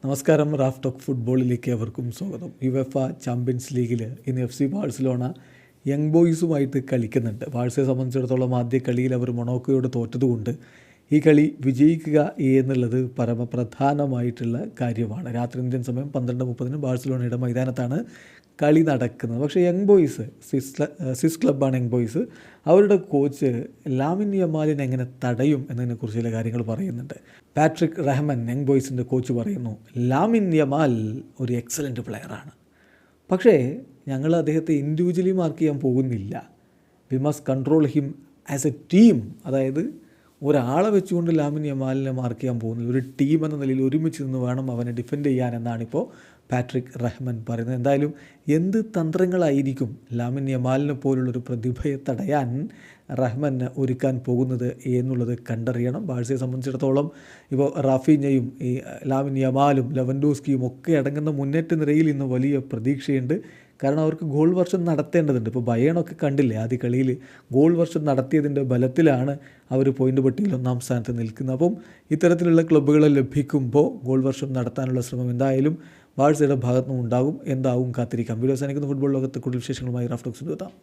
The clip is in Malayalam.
നമസ്കാരം. റാഫ് ടോക്ക് ഫുട്ബോളിലേക്ക് അവർക്കും സ്വാഗതം. യുവേഫ ചാമ്പ്യൻസ് ലീഗിൽ ഇന്ന് FC ബാഴ്സലോണ യങ് ബോയ്സുമായിട്ട് കളിക്കുന്നുണ്ട്. ബാഴ്സയെ സംബന്ധിച്ചിടത്തോളം ആദ്യ കളിയിൽ അവർ മൊണോക്കോയോട് തോറ്റതുകൊണ്ട് ഈ കളി വിജയിക്കുക എന്നുള്ളത് പരമപ്രധാനമായിട്ടുള്ള കാര്യമാണ്. രാത്രി ഇന്ത്യൻ സമയം 12:30 ബാഴ്സലോണയുടെ മൈതാനത്താണ് കളി നടക്കുന്നത്. പക്ഷേ യങ് ബോയ്സ് സ്വിസ് ക്ലബ്ബാണ് യങ് ബോയ്സ്. അവരുടെ കോച്ച് ലാമിൻ യമാലിനെ എങ്ങനെ തടയും എന്നതിനെക്കുറിച്ച് ചില കാര്യങ്ങൾ പറയുന്നുണ്ട്. പാട്രിക് റഹ്മാൻ യങ് ബോയ്സിൻ്റെ കോച്ച് പറയുന്നു, ലാമിൻ യമാൽ ഒരു എക്സലൻറ്റ് പ്ലെയറാണ്, പക്ഷേ ഞങ്ങൾ അദ്ദേഹത്തെ ഇൻഡിവിജ്വലി മാർക്ക് ചെയ്യാൻ പോകുന്നില്ല. We must control him as a team. അതായത് ഒരാളെ വെച്ചുകൊണ്ട് ലാമിൻ യമാലിനെ മാർക്ക് ചെയ്യാൻ പോകുന്നില്ല, ഒരു ടീം എന്ന നിലയിൽ ഒരുമിച്ച് നിന്ന് വേണം അവനെ ഡിഫെൻഡ് ചെയ്യാൻ എന്നാണിപ്പോൾ പാട്രിക് റഹ്മാൻ പറയുന്നത്. എന്തായാലും എന്ത് തന്ത്രങ്ങളായിരിക്കും ലാമിൻ യമാലിനെ പോലുള്ളൊരു പ്രതിഭയെ തടയാൻ റഹ്മാൻ ഒരുക്കാൻ പോകുന്നത് എന്നുള്ളത് കണ്ടറിയണം. ബാഴ്സയെ സംബന്ധിച്ചിടത്തോളം ഇപ്പോൾ റാഫീഞ്ഞയും ഈ ലാമിൻ യമാലും ലെവൻഡോസ്കിയും ഒക്കെ അടങ്ങുന്ന മുന്നേറ്റ നിരയിൽ ഇന്ന് വലിയ പ്രതീക്ഷയുണ്ട്. കാരണം അവർക്ക് ഗോൾ വർഷം നടത്തേണ്ടതുണ്ട്. ഇപ്പോൾ ബയേണൊക്കെ കണ്ടില്ലേ, ആദ്യ കളിയിൽ ഗോൾ വർഷം നടത്തിയതിൻ്റെ ബലത്തിലാണ് അവർ പോയിൻ്റ് പട്ടികയിൽ 1-ാം സ്ഥാനത്ത് നിൽക്കുന്നത്. അപ്പം ഇത്തരത്തിലുള്ള ക്ലബ്ബുകളെ ലഭിക്കുമ്പോൾ ഗോൾ വർഷം നടത്താനുള്ള ശ്രമം എന്തായാലും ബാഴ്സയുടെ ഭാഗത്തുനിന്നും ഉണ്ടാകും. എന്താവും കാത്തിരിക്കാം. വീഡിയോ അവസാനിക്കുന്ന ഫുട്ബോൾ ലോകത്തെ കൂടുതൽ വിശേഷങ്ങളുമായി റാഫ് ടോക്സിൽ എത്താം.